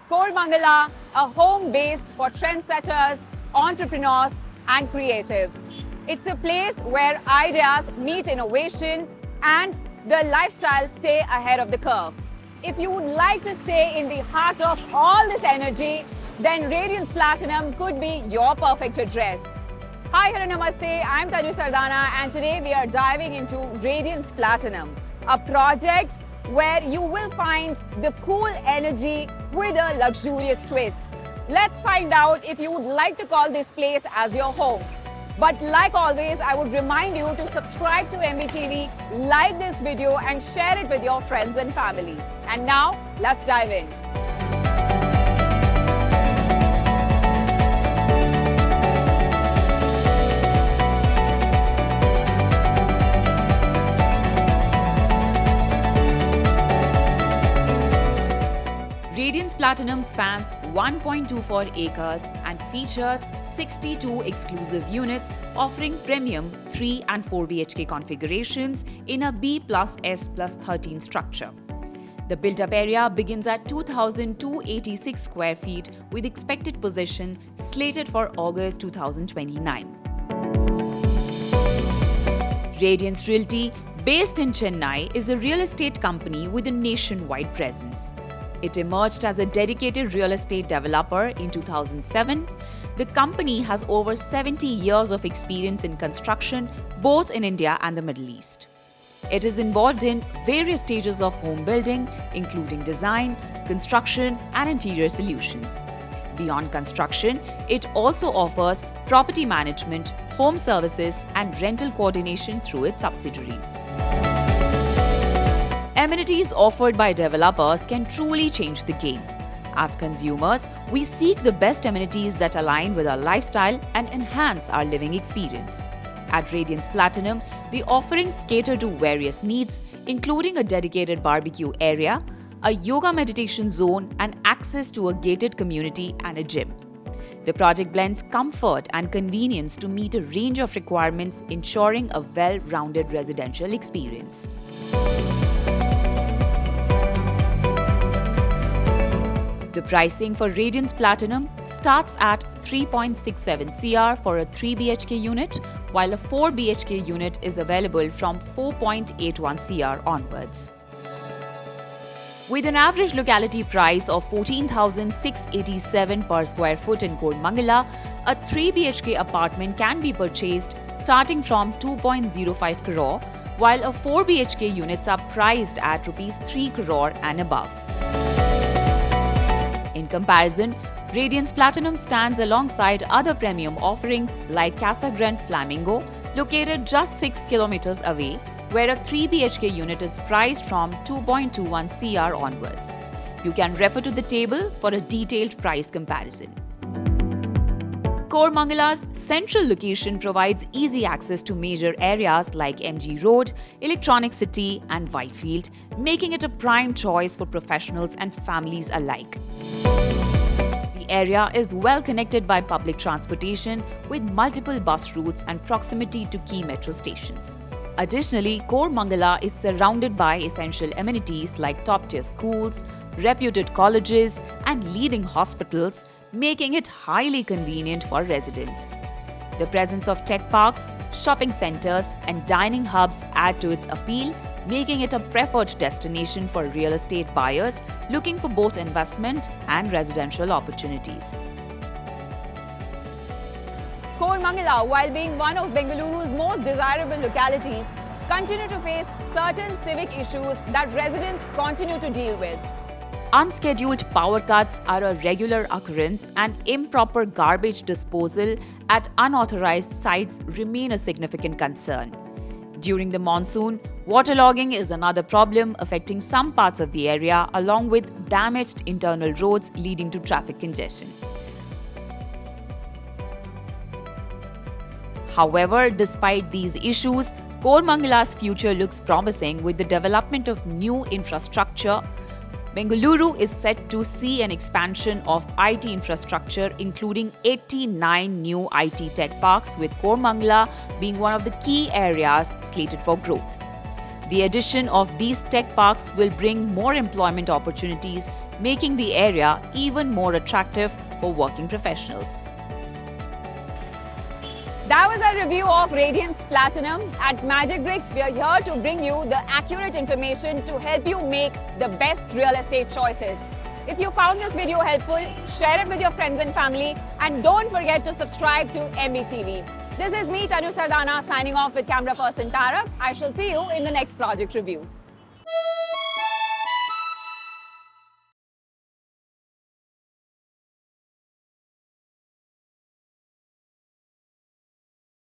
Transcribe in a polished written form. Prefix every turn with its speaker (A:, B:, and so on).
A: Kormangala, a home base for trendsetters, entrepreneurs, and creatives. It's a place where ideas meet innovation and the lifestyle stay ahead of the curve. If you would like to stay in the heart of all this energy, then Radiance Platinum could be your perfect address. Hi, hello, namaste. I'm Tanu Sardana, and today we are diving into Radiance Platinum, a project where you will find the cool energy with a luxurious twist. Let's find out if you would like to call this place as your home. But like always, I would remind you to subscribe to MVTV, like this video and share it with your friends and family. And now, let's dive in.
B: Radiance Platinum spans 1.24 acres and features 62 exclusive units offering premium 3 and 4 BHK configurations in a B plus S plus 13 structure. The built-up area begins at 2,286 square feet with expected possession slated for August 2029. Radiance Realty, based in Chennai, is a real estate company with a nationwide presence. It emerged as a dedicated real estate developer in 2007. The company has over 70 years of experience in construction, both in India and the Middle East. It is involved in various stages of home building, including design, construction, and interior solutions. Beyond construction, it also offers property management, home services, and rental coordination through its subsidiaries. Amenities offered by developers can truly change the game. As consumers, we seek the best amenities that align with our lifestyle and enhance our living experience. At Radiance Platinum, the offerings cater to various needs, including a dedicated barbecue area, a yoga meditation zone, and access to a gated community and a gym. The project blends comfort and convenience to meet a range of requirements, ensuring a well-rounded residential experience. The pricing for Radiance Platinum starts at 3.67 CR for a 3 BHK unit, while a 4 BHK unit is available from 4.81 CR onwards. With an average locality price of 14,687 per square foot in Kormangala, a 3 BHK apartment can be purchased starting from 2.05 crore, while a 4 BHK units are priced at Rs 3 crore and above. In comparison, Radiance Platinum stands alongside other premium offerings like Casa Grande Flamingo, located just 6 kilometers away, where a 3 BHK unit is priced from 2.21 CR onwards. You can refer to the table for a detailed price comparison. Kormangala's central location provides easy access to major areas like MG Road, Electronic City, and Whitefield, making it a prime choice for professionals and families alike. The area is well connected by public transportation with multiple bus routes and proximity to key metro stations. Additionally, Kormangala is surrounded by essential amenities like top-tier schools, reputed colleges, and leading hospitals, making it highly convenient for residents. The presence of tech parks, shopping centers, and dining hubs add to its appeal, making it a preferred destination for real estate buyers looking for both investment and residential opportunities.
A: Kormangala, while being one of Bengaluru's most desirable localities, continue to face certain civic issues that residents continue to deal with.
B: Unscheduled power cuts are a regular occurrence, and improper garbage disposal at unauthorized sites remain a significant concern. During the monsoon, waterlogging is another problem affecting some parts of the area, along with damaged internal roads leading to traffic congestion. However, despite these issues, Kormangala's future looks promising with the development of new infrastructure. Bengaluru is set to see an expansion of IT infrastructure, including 89 new IT tech parks, with Kormangala being one of the key areas slated for growth. The addition of these tech parks will bring more employment opportunities, making the area even more attractive for working professionals.
A: That was a review of Radiance Platinum. At Magic Bricks, we are here to bring you the accurate information to help you make the best real estate choices. If you found this video helpful, share it with your friends and family, and don't forget to subscribe to MBTV. This is me, Tanu Sardana, signing off with camera person Tara. I shall see you in the next project review.